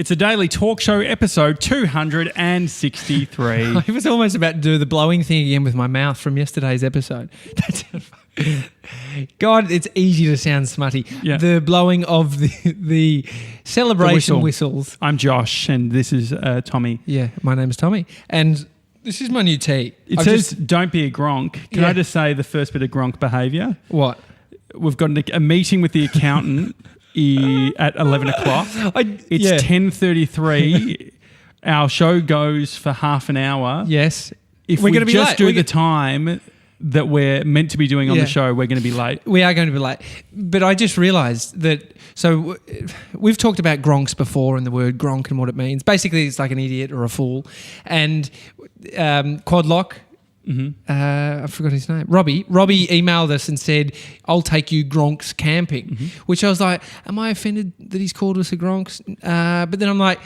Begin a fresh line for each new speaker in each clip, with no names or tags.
It's a daily talk show episode 263.
I was almost about to do the blowing thing again with my mouth from yesterday's episode. God, it's easy to sound smutty.
Yeah.
The blowing of the celebration whistles.
I'm Josh and this is Tommy.
Yeah, my name's Tommy. And this is my new tea.
It says, don't be a Gronk. Can I just say the first bit of Gronk behaviour?
What?
We've got a meeting with the accountant at 11 o'clock. It's 10:33. Our show goes for half an hour.
Yes.
If we're going to be just do the time that we're meant to be doing on the show, we're going to be late.
We are going to be late. But I just realised that, so we've talked about Gronks before and the word Gronk and what it means. Basically, it's like an idiot or a fool. And Quadlock, I forgot his name. Robbie emailed us and said, I'll take you Gronks camping, which I was like, am I offended that he's called us a Gronks? But then I'm like,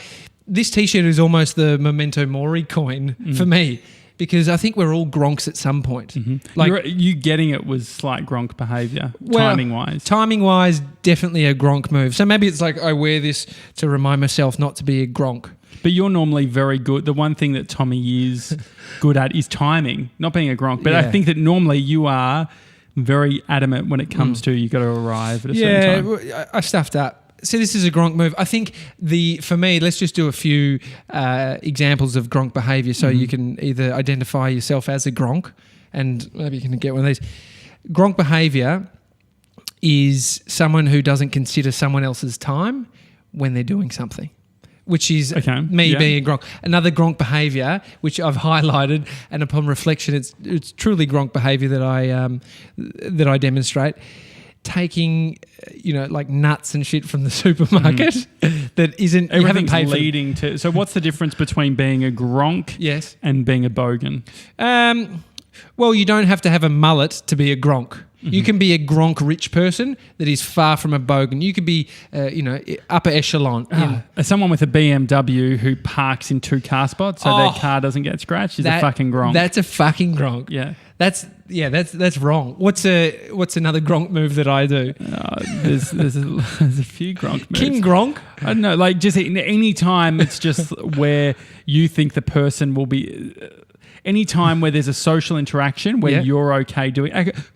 this T-shirt is almost the Memento Mori coin for me because I think we're all Gronks at some point.
Like you getting it was slight Gronk behaviour, timing-wise.
Timing-wise, definitely a Gronk move. So maybe it's like I wear this to remind myself not to be a Gronk.
But you're normally very good. The one thing that Tommy is good at is timing, not being a Gronk. But I think that normally you are very adamant when it comes to you got to arrive at a certain time.
Yeah, I stuffed up. So this is a Gronk move. I think for me, let's just do a few examples of Gronk behaviour so you can either identify yourself as a Gronk and maybe you can get one of these. Gronk behaviour is someone who doesn't consider someone else's time when they're doing something, which is being a Gronk. Another Gronk behaviour, which I've highlighted, and upon reflection, it's truly Gronk behaviour that I demonstrate. Taking, like nuts and shit from the supermarket that isn't.
Everything's leading to. So, what's the difference between being a Gronk and being a bogan?
Well, you don't have to have a mullet to be a Gronk. You can be a Gronk rich person that is far from a bogan. You could be, upper echelon.
Someone with a BMW who parks in 2 car spots so their car doesn't get scratched is a fucking Gronk.
That's a fucking Gronk.
Yeah.
That's wrong. What's another Gronk move that I do?
There's a few Gronk moves.
King Gronk?
I don't know. Like just any time it's just where you think the person will be. Any time where there's a social interaction where you're okay doing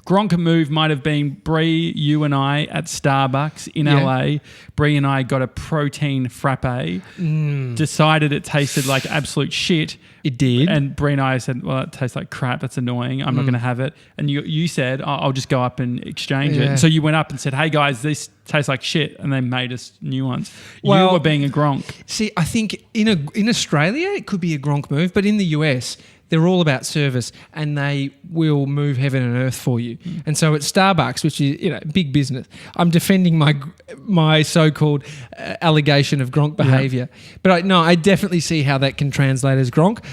Gronk move might have been Bree, you and I at Starbucks in LA. Bree and I got a protein frappe. Decided it tasted like absolute shit.
It did.
And Bree and I said, well, it tastes like crap. That's annoying. I'm not going to have it. And you said, I'll just go up and exchange it. And so you went up and said, hey guys, this tastes like shit. And they made us new ones. You were being a Gronk. See,
I think in Australia, it could be a Gronk move, but in the US, they're all about service and they will move heaven and earth for you. And so at Starbucks, which is big business, I'm defending my so-called allegation of Gronk behaviour. But I definitely see how that can translate as Gronk.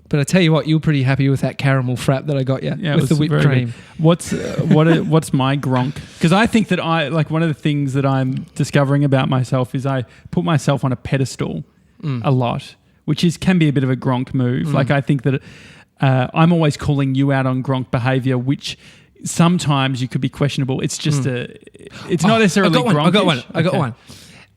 But I tell you what, you're pretty happy with that caramel frap that I got you with the whipped cream.
What's my Gronk? Because I think that one of the things that I'm discovering about myself is I put myself on a pedestal a lot, which can be a bit of a Gronk move. Like I think that I'm always calling you out on Gronk behaviour, which sometimes you could be questionable. It's just it's not necessarily Gronkish.
I got one.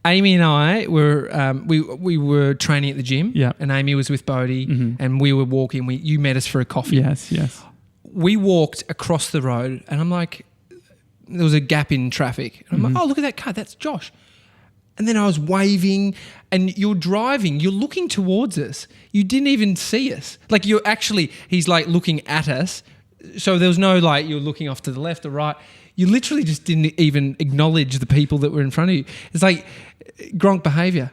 Amy and I were we were training at the gym, and Amy was with Bodie, and we were walking. You met us for a coffee.
Yes.
We walked across the road, and I'm like, there was a gap in traffic. And I'm like, oh, look at that car, that's Josh. And then I was waving, and you're driving, you're looking towards us. You didn't even see us. Like he's like looking at us. So there was no like you're looking off to the left or right. You literally just didn't even acknowledge the people that were in front of you. It's like Gronk behaviour.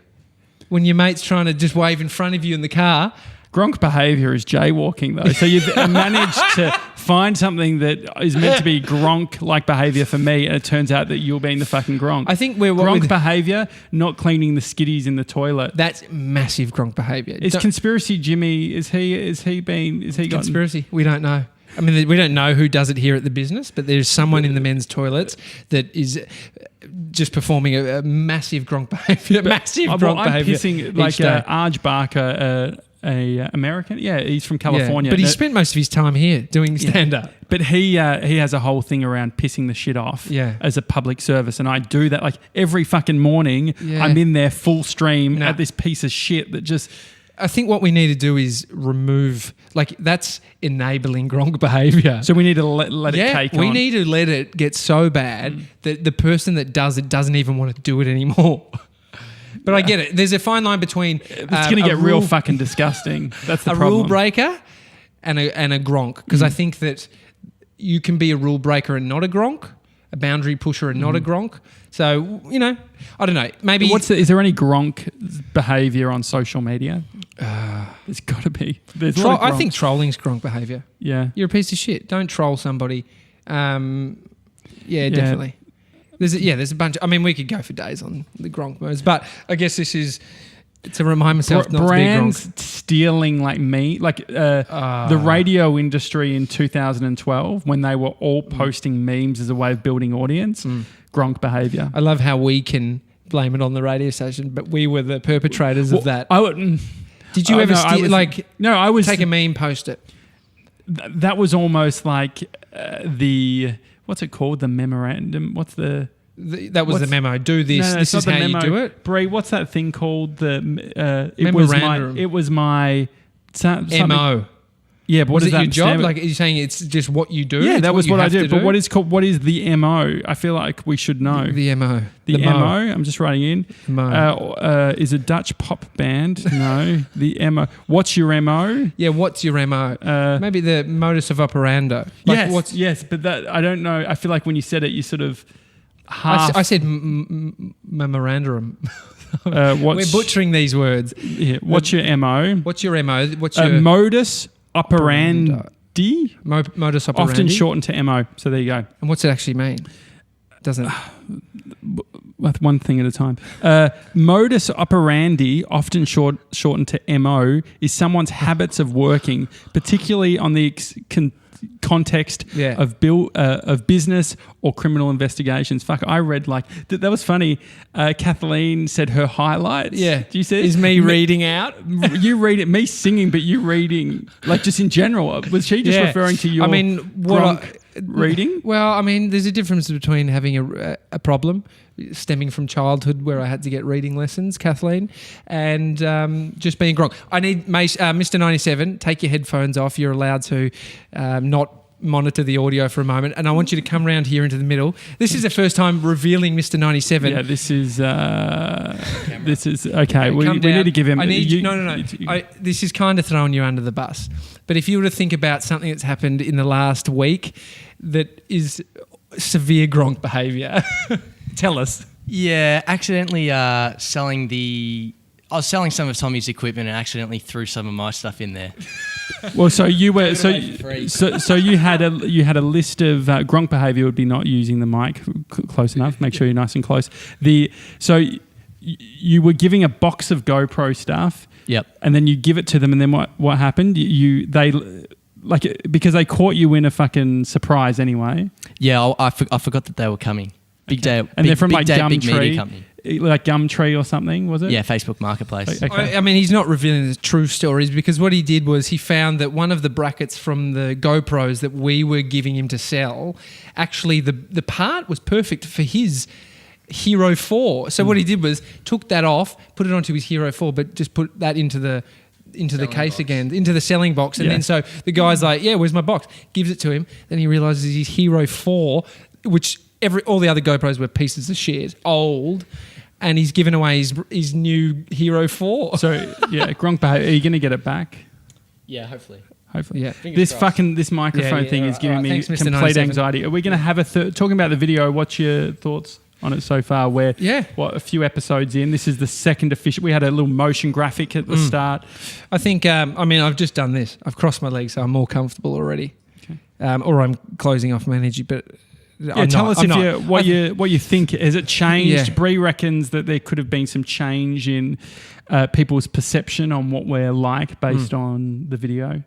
When your mate's trying to just wave in front of you in the car.
Gronk behaviour is jaywalking though. So you've managed to find something that is meant to be Gronk-like behaviour for me, and it turns out that you're being the fucking Gronk.
I think
Gronk behaviour, not cleaning the skitties in the toilet.
That's massive Gronk behaviour.
Is Conspiracy Jimmy? Is he
conspiracy? We don't know. I mean, we don't know who does it here at the business, but there's someone in the men's toilets that is just performing a massive Gronk behaviour. I'm pissing
like Arj Barker, American. Yeah, he's from California.
But he spent most of his time here doing stand-up.
But he has a whole thing around pissing the shit off as a public service. And I do that like every fucking morning. Yeah. I'm in there full stream at this piece of shit that just...
I think what we need to do is remove... Like, that's enabling Gronk behaviour.
So we need to let it take on.
We need to let it get so bad that the person that does it doesn't even want to do it anymore. But I get it. There's a fine line between...
It's going to get real fucking disgusting. That's the problem.
A rule breaker and a Gronk. Because I think that you can be a rule breaker and not a Gronk, a boundary pusher and not a Gronk. So, I don't know. Maybe...
Is there any Gronk behaviour on social media? There's got to be.
I think trolling's Gronk behaviour.
Yeah.
You're a piece of shit. Don't troll somebody. Definitely. There's a bunch. I mean, we could go for days on the Gronk modes, but I guess this is to remind myself not to be a Gronk.
Brands stealing like me, like the radio industry in 2012 when they were all posting memes as a way of building audience. Gronk behaviour.
I love how we can blame it on the radio station, but we were the perpetrators of that. Did you ever take a meme, post it?
That was almost like what's it called? The memorandum.
That was the memo. Do this.
No,
this is how you do it.
Bree, what's that thing called?
Memorandum.
It was my
MO.
Yeah, but what is that?
Your job? Like, are you saying it's just what you do?
Yeah, that was what I did. But what is the MO? I feel like we should know.
The MO.
The MO. I'm just writing in.
MO.
Is a Dutch pop band? No. The MO. What's your MO?
Yeah, what's your MO? Maybe the modus of operandi.
Yes, but that I don't know. I feel like when you said it, you sort of half...
I said memorandum.
We're
butchering these words.
Yeah. What's your MO?
What's your MO? What's your...
modus operandi.
Modus operandi.
Often shortened to MO. So there you go.
And what's it actually mean? Doesn't...
One thing at a time. Modus operandi, often shortened to MO, is someone's habits of working, particularly on the context of business or criminal investigations. Fuck, I read that was funny. Kathleen said her highlights.
Yeah.
Do you see?
Is me reading out?
You read it, me singing, but you reading, just in general. Was she just referring to your reading?
Well, I mean, there's a difference between having a problem stemming from childhood where I had to get reading lessons, Kathleen, and just being Gronk. I need Mr. 97, take your headphones off. You're allowed to not monitor the audio for a moment, and I want you to come around here into the middle. This is the first time revealing Mr. 97.
Yeah, this is okay. We need to give him...
This is kind of throwing you under the bus. But if you were to think about something that's happened in the last week that is severe Gronk behaviour, tell us.
Yeah, accidentally selling I was selling some of Tommy's equipment and accidentally threw some of my stuff in there.
Well, so you were so you had a list of Gronk behaviour would be not using the mic close enough. Make sure you're nice and close. You were giving a box of GoPro stuff.
Yep.
And then you give it to them, and then what happened? Because they caught you in a fucking surprise anyway.
Yeah, I forgot that they were coming. Big day,
and they're from
Gumtree,
like Gumtree or something, was it?
Yeah, Facebook Marketplace.
Okay.
I mean, he's not revealing the true stories because what he did was he found that one of the brackets from the GoPros that we were giving him to sell, actually the part was perfect for his Hero 4. So what he did was took that off, put it onto his Hero 4, but just put that into the case box again, into the selling box. And then so the guy's like, yeah, where's my box? Gives it to him. Then he realises his Hero 4, which all the other GoPros were pieces of shit, old, and he's given away his new Hero 4.
So, yeah, Gronk behaviour. Are you going to get it back?
Yeah, hopefully.
Yeah. This microphone thing is giving me complete anxiety. Are we going to have talking about the video, what's your thoughts on it so far? A few episodes in, this is the second official. We had a little motion graphic at the start.
I think, I've just done this. I've crossed my legs, so I'm more comfortable already. Okay. Or I'm closing off my energy, but...
tell us what you think. Has it changed? Yeah. Bree reckons that there could have been some change in people's perception on what we're like based on the video.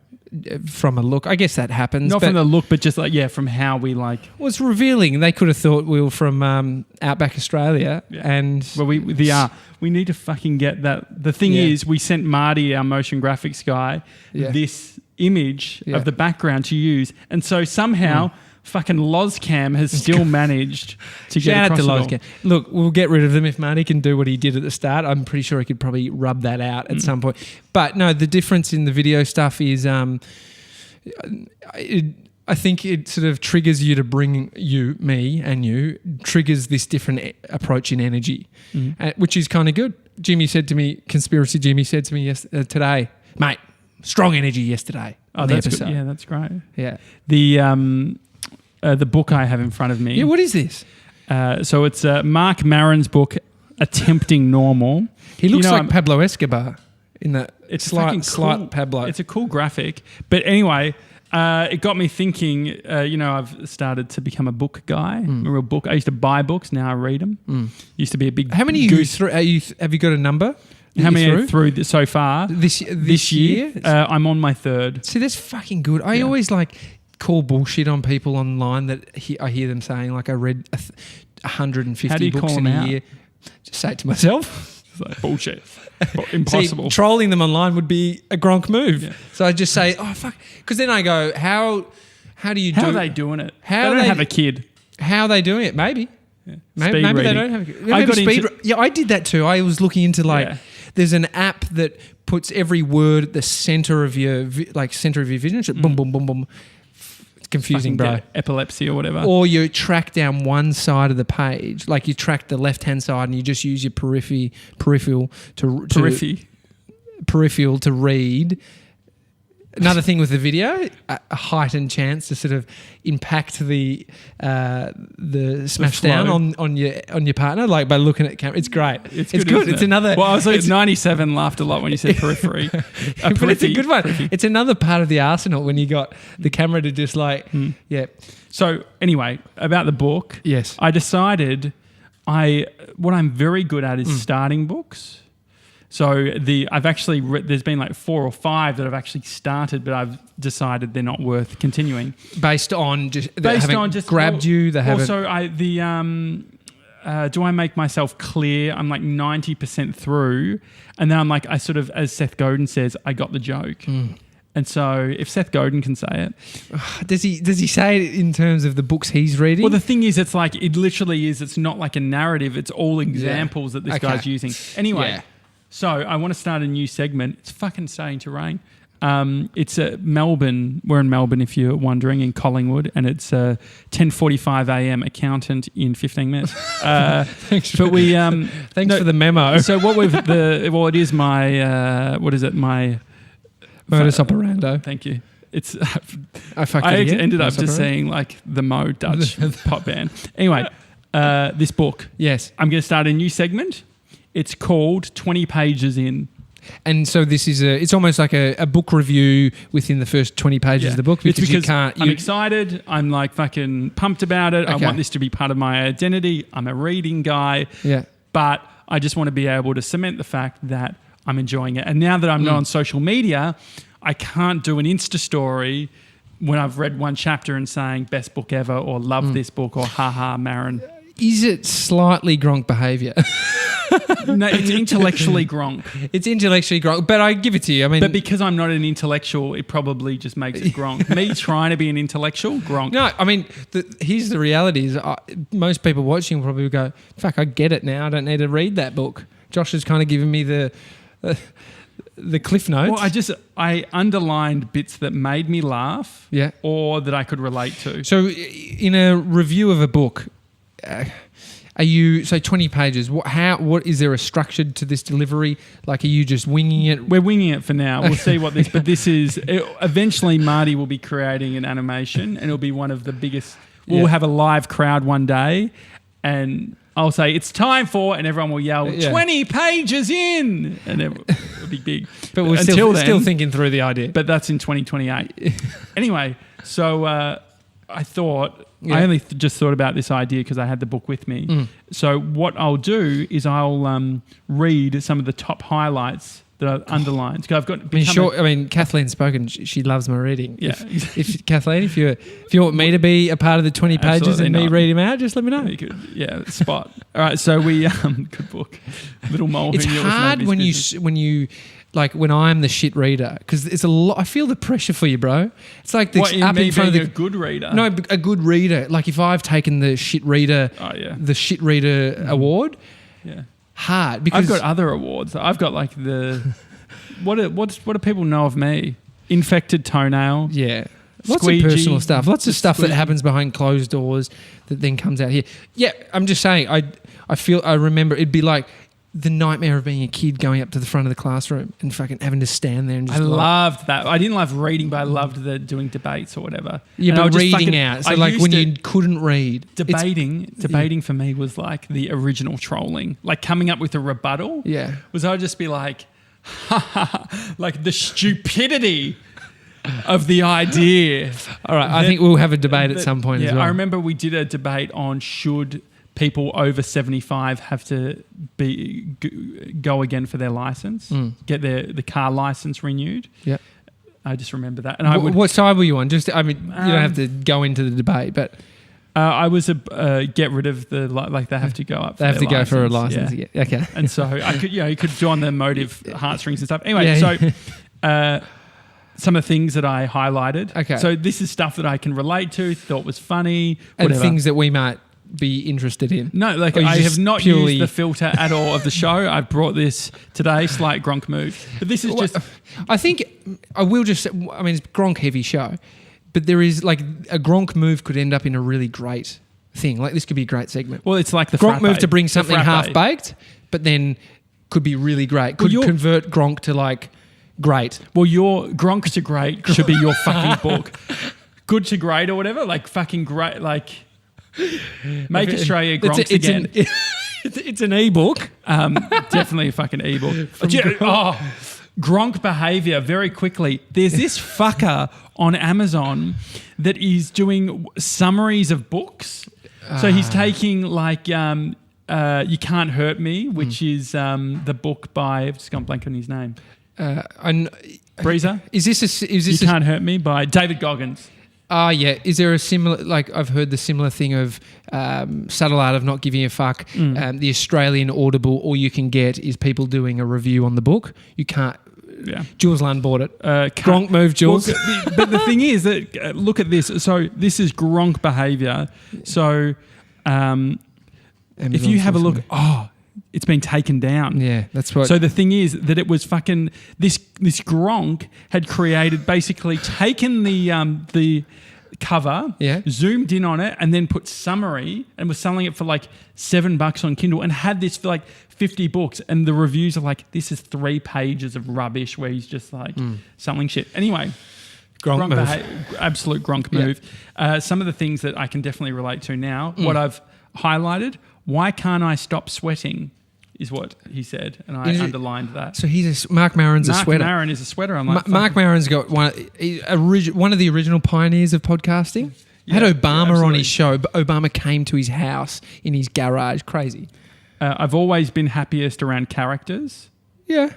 from a look. I guess that happens.
Not from the look, but just like, from how we like.
Well, it's revealing. They could have thought we were from Outback Australia.
Yeah.
And
well, we are. We need to fucking get that. The thing is, we sent Marty, our motion graphics guy, this image of the background to use. And so somehow fucking Lozcam has still managed to get across. Shout out to Lozcam.
Look, we'll get rid of them if Marty can do what he did at the start. I'm pretty sure he could probably rub that out at some point. But no, the difference in the video stuff is I think it sort of triggers you to bring you, triggers this different approach in energy, which is kind of good. Conspiracy Jimmy said to me today, mate, strong energy yesterday.
Oh, that's good. Yeah, that's great.
Yeah.
The book I have in front of me.
Yeah, what is this?
So it's Mark Maron's book, Attempting Normal.
He looks like Pablo Escobar in that.
It's
slight Pablo.
It's a cool graphic. But anyway, it got me thinking, I've started to become a book guy, a real book. I used to buy books, now I read them. Used to be a big
How many
goose.
Have you got a number?
How many are through so far?
This year?
I'm on my third.
See, that's fucking good. I always call bullshit on people online that I hear them saying, I read 150 books in a year. Just say it to myself.
It's like bullshit. Impossible.
See, trolling them online would be a Gronk move. Yeah. So I just say, oh, fuck. Because then I go, how do you do it?
How are they doing it? They don't have a kid.
How are they doing it? Maybe.
Yeah.
Maybe they don't have a kid. I did that too. I was looking into there's an app that puts every word at the center of your vision. Boom, boom, boom, boom. It's confusing, bro.
Epilepsy or whatever.
Or you track down one side of the page, like you track the left-hand side, and you just use your peripheral to read. Another thing with the video, a heightened chance to sort of impact the smash down on your partner, by looking at camera. It's great. It's good. It's another.
Well, I was like 97 laughed a lot when you said periphery.
But it's a good one. It's another part of the arsenal when you got the camera to just
So anyway, about the book.
Yes.
I decided what I'm very good at is starting books. So I've actually there's been 4 or 5 that I've actually started, but I've decided they're not worth continuing.
Based on just grabbed you. They haven't.
Also, do I make myself clear? I'm 90% through, and then I'm I sort of, as Seth Godin says, I got the joke. And so if Seth Godin can say it,
does he say it in terms of the books he's reading?
Well, the thing is, it's it literally is. It's not like a narrative. It's all examples that this guy's using. Anyway. Yeah. So I want to start a new segment. It's fucking starting to rain. It's Melbourne. We're in Melbourne, if you're wondering, in Collingwood, and it's 10:45 a.m. Accountant in 15 minutes.
Thanks for the memo.
So it is my my
modus operandi.
Thank you. It's
I
ended up just saying the Mo Dutch pop band. Anyway, this book.
Yes,
I'm going to start a new segment. It's called 20 Pages In.
And so this is it's almost like a book review within the first 20 pages of the book.
Because I'm excited. I'm fucking pumped about it. Okay. I want this to be part of my identity. I'm a reading guy.
Yeah.
But I just want to be able to cement the fact that I'm enjoying it. And now that I'm not on social media, I can't do an Insta story when I've read one chapter and saying best book ever or love this book or haha, Maron.
Is it slightly Gronk behaviour?
No, it's intellectually Gronk.
It's intellectually Gronk, but I give it to you. I mean,
but because I'm not an intellectual, it probably just makes it Gronk. Me trying to be an intellectual, Gronk.
No, I mean, here's the reality: is most people watching will probably go, "Fuck, I get it now. I don't need to read that book." Josh has kind of given me the cliff notes.
Well, I underlined bits that made me laugh, or that I could relate to.
So, in a review of a book. Are you 20 pages? What is there a structure to this delivery? Are you just winging it?
We're winging it for now. We'll see what but this is. Eventually, Marty will be creating an animation, and it'll be one of the biggest. We'll have a live crowd one day, and I'll say it's time for, and everyone will yell 20 pages in, and it'll be big.
But we're still thinking through the idea.
But that's in 2028. Anyway, so I thought. Yeah. I only just thought about this idea because I had the book with me. So what I'll do is I'll read some of the top highlights that I've underlined. 'Cause I've got.
Kathleen's spoken. She loves my reading.
Yeah.
Kathleen, if you want me to be a part of the 20 pages
Absolutely
and me
not.
read them out, just let me know.
You could, spot. All right, so we good book, Little Mole.
It's
Who Knew It Was
hard
Nobody's
when
Business.
you like when I'm the shit reader because it's a lot. I feel the pressure for you, bro. It's like
What,
up
me
in front of
being
the
a good reader.
No, a good reader. Like if I've taken the shit reader, the shit reader award.
Yeah.
Hard because
I've got other awards. I've got like the what do people know of me? Infected toenail.
Yeah. Lots
Squeegee.
of personal stuff. Lots of stuff that happens behind closed doors that then comes out here. Yeah, I'm just saying. I remember it'd be like the nightmare of being a kid going up to the front of the classroom and fucking having to stand there and just.
I loved that. I didn't love reading, but I loved the doing debates or whatever.
Yeah,
and
but reading out. So like when you couldn't read.
Debating for me was like the original trolling. Like coming up with a rebuttal.
Yeah.
Was I would just be like, like the stupidity of the idea.
All right, I think we'll have a debate at some point as well.
I remember we did a debate on should people over 75 have to go again for their license, get the car license renewed.
Yeah.
I just remember that. And
what side were you on? You don't have to go into the debate, but
I was get rid of the they have to go up.
They have to go for a license.
Yeah.
Yeah. Okay.
And so I could you could do on the motive heartstrings and stuff. Anyway, some of the things that I highlighted.
Okay.
So this is stuff that I can relate to, thought was funny,
and
whatever.
things that we might be interested in.
No, like I have not used the filter at all of the show. I've brought this today, slight Gronk move. But this is just...
I think I will just... it's Gronk heavy show, but there is like a Gronk move could end up in a really great thing. Like this could be a great segment.
Well, it's like the
Gronk
frappe,
move to bring something
frappe.
half-baked, but then could be really great. Could convert Gronk to like great.
Well, your Gronk to great should be your fucking book. Good to great or whatever, like fucking great, like... Make Australia Gronks again.
It's an e-book.
Definitely a fucking e-book. Gronk behaviour, very quickly. There's this fucker on Amazon that is doing summaries of books. So he's taking like You Can't Hurt Me, which is the book by... I've just gone blank on his name. Breezer?
Is this
You Can't Hurt Me by David Goggins.
Yeah. Is there a similar, like I've heard the similar thing of Subtle Art of Not Giving a Fuck. The Australian Audible, all you can get is people doing a review on the book. You can't.
Yeah.
Jules Lund bought it. Gronk move, Jules.
Well, but the thing is that, look at this. So this is Gronk behaviour. So if you have a look, it's been taken down.
Yeah, that's what.
So the thing is that it was fucking this Gronk had created, basically taken the cover, zoomed in on it, and then put summary and was selling it for like $7 on Kindle, and had this for like 50 books, and the reviews are like, this is 3 pages of rubbish where he's just like selling shit. Anyway.
Gronk move.
Absolute Gronk move. Some of the things that I can definitely relate to now, what I've highlighted, why can't I stop sweating is what he said, and I underlined that.
So Mark Maron's a sweater.
Mark Maron is a sweater. I'm like,
Mark Maron's got one of the original pioneers of podcasting. Had Obama on his show, but Obama came to his house in his garage. Crazy.
I've always been happiest around characters.
Yeah,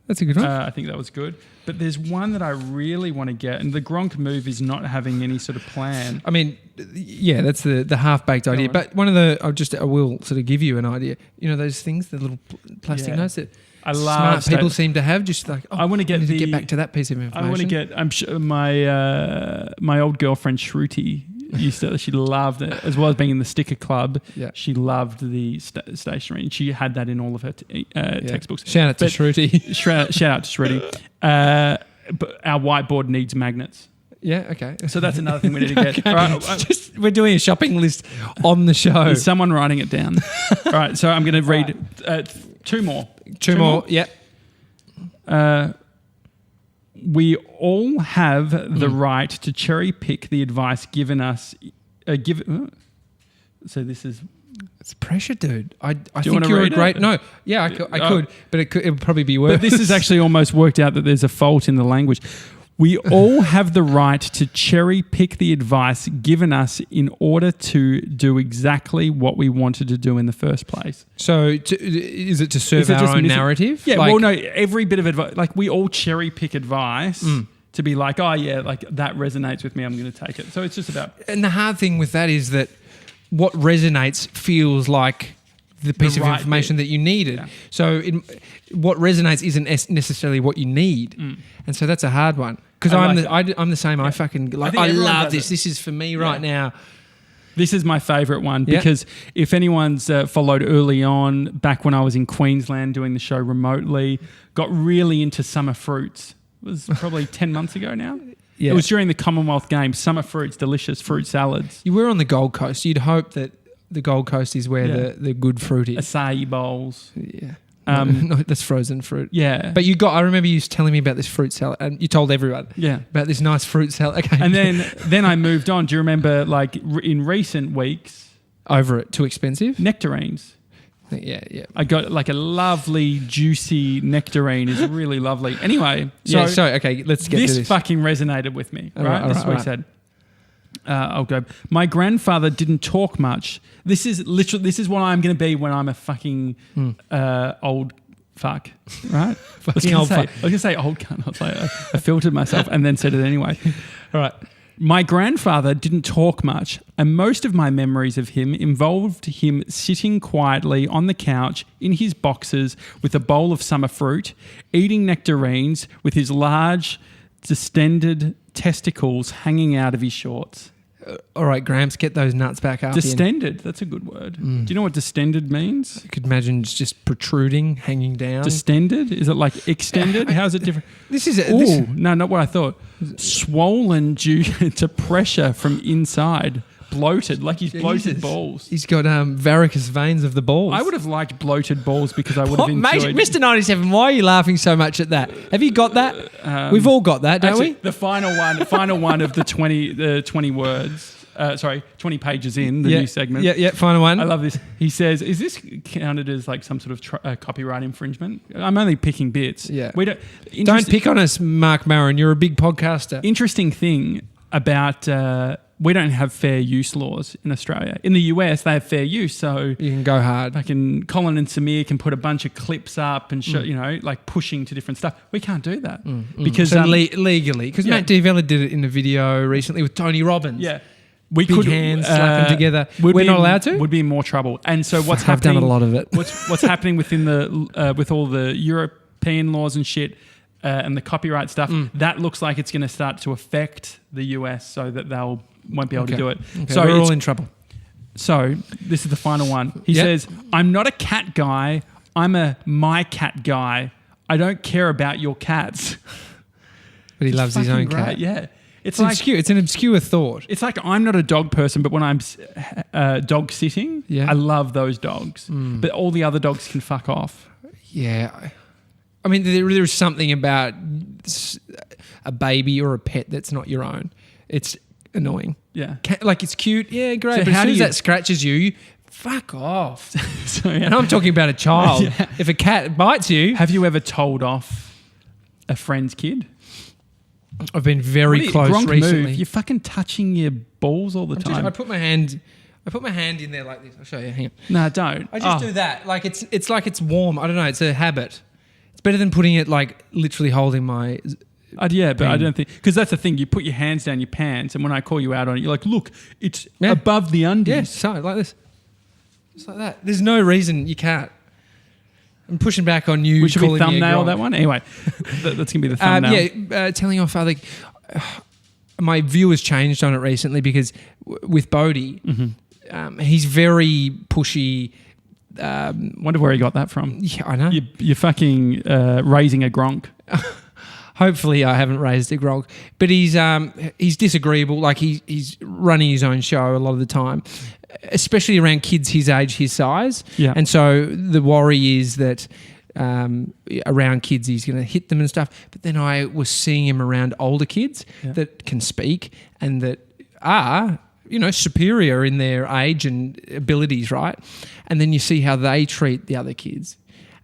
that's a good one.
I think that was good. But there's one that I really want to get, and the Gronk move is not having any sort of plan.
I mean, that's the half-baked idea. But one of the, I will sort of give you an idea. You know those things, the little plastic notes that smart people seem to have. Just like, I want to get back to that piece of information.
I want to get. I'm sure my old girlfriend Shruti she loved it, as well as being in the sticker club. Yeah. She loved the stationery, and she had that in all of her textbooks.
Shout out to Shruti.
Shout out to Shruti. But our whiteboard needs magnets.
Yeah, okay.
So that's another thing we need to get.
Okay.
All right,
we're doing a shopping list on the show.
Is someone writing it down? All right, so I'm going to read 2 more.
Two more. Yep.
We all have the right to cherry pick the advice given us. So this is...
It's pressure, dude. I think you're a great... No, I could, but it would probably be worse.
But this is actually almost worked out that there's a fault in the language. We all have the right to cherry pick the advice given us in order to do exactly what we wanted to do in the first place.
So is it to serve our own narrative?
Yeah, well, no, every bit of advice, like we all cherry pick advice to be like, oh yeah, like that resonates with me, I'm going to take it. So it's just about...
And the hard thing with that is that what resonates feels like the piece of information that you needed. Yeah. So what resonates isn't necessarily what you need. And so that's a hard one. Because I'm the same. Yeah. I fucking like. I love this. This is for me right now.
This is my favourite one because if anyone's followed early on, back when I was in Queensland doing the show remotely, got really into summer fruits. It was probably 10 months ago now. Yeah. It was during the Commonwealth Games. Summer fruits, delicious fruit salads.
You were on the Gold Coast. You'd hope that the Gold Coast is where the good fruit is.
Acai bowls.
Yeah. No, that's frozen fruit.
Yeah.
But I remember you telling me about this fruit salad and you told everyone about this nice fruit salad. Okay.
And then I moved on. Do you remember like in recent weeks?
Over it. Too expensive?
Nectarines.
Yeah.
I got like a lovely, juicy nectarine. It's really lovely. Anyway.
Okay, let's get to this.
This fucking resonated with me, right? This is what he said. I'll go. My grandfather didn't talk much. This is what I'm going to be when I'm a fucking old fuck, right?
Fucking old fuck.
I was going to say old cunt. I was like, I filtered myself and then said it anyway. All right. My grandfather didn't talk much, and most of my memories of him involved him sitting quietly on the couch in his boxers with a bowl of summer fruit, eating nectarines with his large, distended testicles hanging out of his shorts.
All right, Gramps, get those nuts back up.
Distended, that's a good word. Do you know what distended means?
You could imagine it's just protruding, hanging down.
Distended? Is it like extended? How's it different? No, not what I thought. Swollen due to pressure from inside. Bloated, like he's bloated balls.
He's got varicose veins of the balls.
I would have liked bloated balls because I would have enjoyed...
Mate, Mr. 97, why are you laughing so much at that? Have you got that? We've all got that, don't we?
The final one of the 20 words. 20 pages in the new segment.
Yeah, final one.
I love this. He says, is this counted as like some sort of copyright infringement? I'm only picking bits.
Yeah. Don't pick on us, Mark Maron. You're a big podcaster.
Interesting thing about... we don't have fair use laws in Australia. In the US, they have fair use, so
you can go hard.
Colin and Samir can put a bunch of clips up and show, like pushing to different stuff. We can't do that because
legally. Because Matt D'Avella did it in a video recently with Tony Robbins.
Yeah,
we could hands slap them together. We're not allowed to.
Would be in more trouble. And so what's
happening?
I've done
a lot of it.
What's happening within the with all the European laws and shit. And the copyright stuff, that looks like it's going to start to affect the US so that won't be able to do it.
Okay. So we're all in trouble.
So this is the final one. He says, I'm not a cat guy. I'm a my cat guy. I don't care about your cats.
But he loves his own cat.
Yeah.
It's an obscure thought.
It's like I'm not a dog person, but when I'm dog sitting, I love those dogs. But all the other dogs can fuck off.
Yeah. I mean, there is something about a baby or a pet that's not your own. It's annoying.
Yeah.
Like, it's cute. Yeah, great. So but as soon as that scratches you, fuck off. And I'm talking about a child. Yeah. If a cat bites you...
Have you ever told off a friend's kid?
I've been very close
Gronk
recently.
Move. You're fucking touching your balls all the time.
I put my hand in there like this. I'll show you. Hang on.
No, don't.
I just do that. Like, it's like it's warm. I don't know. It's a habit. Better than putting it like literally holding my...
but I don't think... Because that's the thing. You put your hands down your pants and when I call you out on it, you're like, look, it's above the undies.
Yeah, so like this. Just like that. There's no reason you can't. I'm pushing back on you.
We should be thumbnail that one? Anyway, that's going to be the thumbnail.
Telling off other... my view has changed on it recently because with Bodhi, he's very pushy...
wonder where he got that from.
Yeah, I know.
You're fucking raising a Gronk.
Hopefully I haven't raised a Gronk. But he's disagreeable. Like he's running his own show a lot of the time, especially around kids his age, his size.
Yeah.
And so the worry is that around kids he's going to hit them and stuff. But then I was seeing him around older kids that can speak and that are... superior in their age and abilities, right? And then you see how they treat the other kids.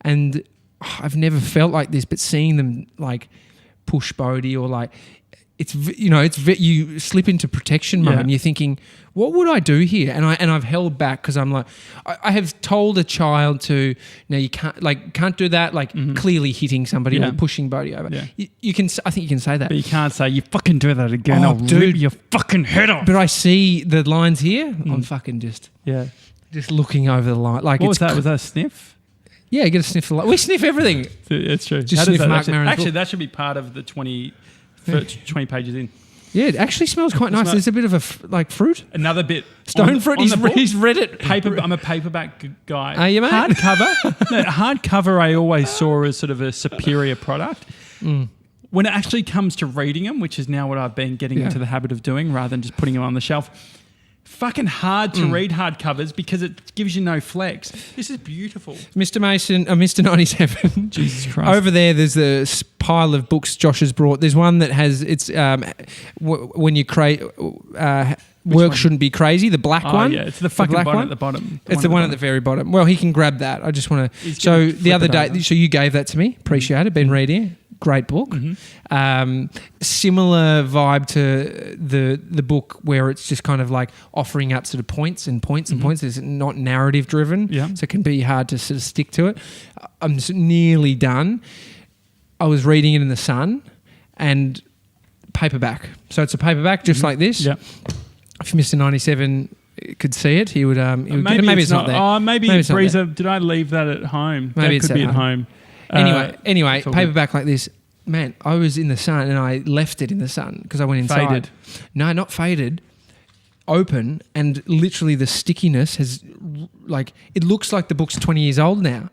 And I've never felt like this, but seeing them like push Bodhi or like you slip into protection mode,
Yeah.
and you're thinking, what would I do here? And I've held back because I'm like, I have told a child to, no, you can't do that. Like clearly hitting somebody
Yeah.
or pushing Bodhi over.
Yeah.
You can, I think you can say that.
But you can't say, you fucking do that again.
Oh,
I'll
dude.
rip your fucking head off.
But I see the lines here. I'm fucking just looking over the line. Like,
What was that? Was that a sniff?
Yeah, you get a sniff of the line. We sniff everything.
It's true.
Just
How does
sniff
that
Mark
actually,
Maron's
actually,
book.
that should be part of the 20 pages in.
Yeah, it actually smells quite nice.
not-
There's a bit of a fruit.
Another bit.
Stone
on-
fruit.
on the book.
He's read it.
I'm a paperback guy.
Are you, mate?
Hardcover I always saw as sort of a superior product. When it actually comes to reading them, which is now what I've been getting into the habit of doing rather than just putting them on the shelf, fucking hard to read hardcovers because it gives you no flex. This is beautiful.
Mr. Mason, Mr. 97.
Jesus Christ.
Over there, there's a pile of books Josh has brought. There's one that has, when you create, work
one?
shouldn't be crazy, the black one.
Yeah, it's the fucking
black
button
one.
at the bottom.
It's the one at the very bottom. Well, he can grab that. I just want to.
He's
So
gonna
the
flip
other
it
day,
over.
so you gave that to me. Appreciate it. Been reading it. Great book. Similar vibe to the book where it's just kind of like offering up sort of points and points and points. It's not narrative driven, so it can be hard to sort of stick to it. I'm just nearly done. I was reading it in the sun and paperback. So it's a paperback just like this.
Yeah.
If Mr. 97 could see it, he would get it. Maybe it's not there.
Oh, maybe
it's not
Breezer. Did I leave that at home?
Maybe
that
it's
could be
at
at home.
Anyway,
it's all good.
paperback like this. Man, I was in the sun and I left it in the sun because I went inside.
Faded.
No, not faded. Open, and literally the stickiness has, like, it looks like the book's 20 years old now.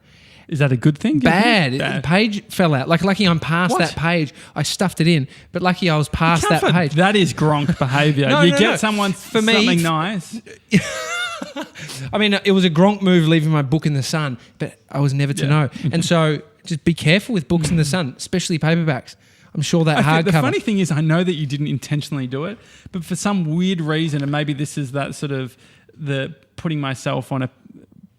Is that a good thing? do you think?
Bad. The page fell out. Like, lucky I'm past
What?
that page. I stuffed it in, but lucky I was past that page.
That is Gronk behaviour.
No,
you
no,
get
no.
someone
For me,
something nice.
I mean, it was a Gronk move leaving my book in the sun, but I was never to know. And so just be careful with books in the sun, especially paperbacks. I'm sure that
I think the
hardcover.
funny thing is, I know that you didn't intentionally do it, but for some weird reason, and maybe this is that sort of the putting myself on a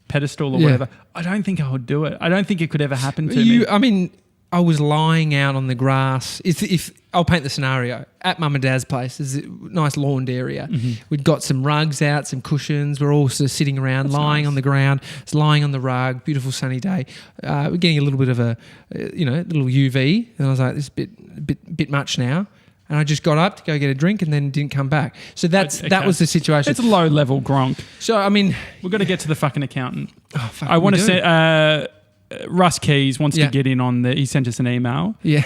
pedestal or whatever, I don't think I would do it. I don't think it could ever happen to me.
I mean, I was lying out on the grass. If I'll paint the scenario at Mum and Dad's place, there's a nice lawned area. We'd got some rugs out, some cushions. We're all sort of sitting around, lying on the ground. It's lying on the rug. Beautiful sunny day. We're getting a little bit of a, little UV, and I was like, this is a bit much now. And I just got up to go get a drink and then didn't come back. So that was the situation.
It's a low level Gronk.
So I mean,
We've got to get to the fucking accountant.
oh, fuck,
I want
we
to
do.
say Russ Keys wants
Yeah.
to get in on he sent us an email.
Yeah.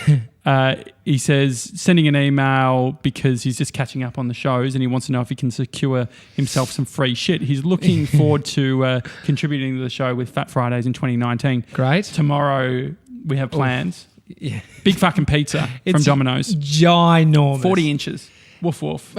He says sending an email because he's just catching up on the shows and he wants to know if he can secure himself some free shit. He's looking forward to contributing to the show with Fat Fridays in 2019.
Great.
Tomorrow we have plans.
Yeah.
Big fucking pizza from
It's
Domino's.
ginormous.
40 inches. Woof woof.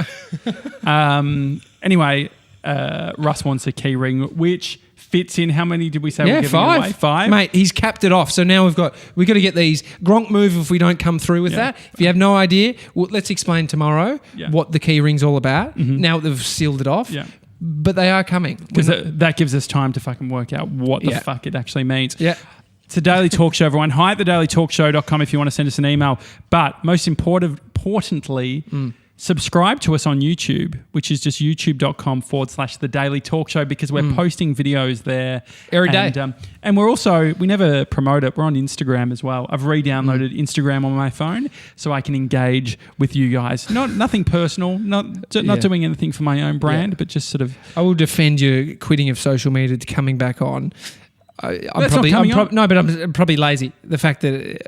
Anyway, Russ wants a key ring, which fits in. How many did we say we're giving away? 5.
Mate, he's capped it off. So now we've got to get these. Gronk move if we don't come through with
Yeah.
that. If you have no idea, well, let's explain tomorrow what the key ring's all about. Now that they've sealed it off.
Yeah.
But they are coming.
Because that gives us time to fucking work out what the
Yeah.
fuck it actually means.
Yeah.
It's a Daily Talk Show, everyone. Hi at thedailytalkshow.com if you want to send us an email. But most importantly, subscribe to us on YouTube, which is just youtube.com/The Daily Talk Show, because we're posting videos there
Every day.
And we're also, we never promote it. We're on Instagram as well. I've re-downloaded Instagram on my phone so I can engage with you guys. Nothing personal, not doing anything for my own brand, but just sort of...
I will defend your quitting of social media to coming back on. I'm probably lazy. The fact that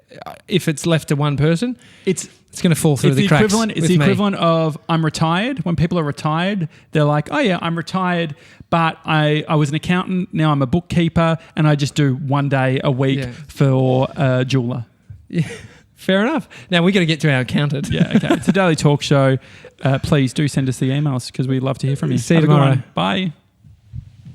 if it's left to one person, it's going to fall through the cracks.
It's the equivalent of I'm retired. When people are retired, they're like, oh yeah, I'm retired, but I was an accountant. Now I'm a bookkeeper, and I just do one day a week for a jeweler.
Yeah. Fair enough. Now we got to get to our accountant.
Yeah, okay. It's a Daily Talk Show. Please do send us the emails because we'd love to hear from you.
See you
Have a good
tomorrow.
one. Bye.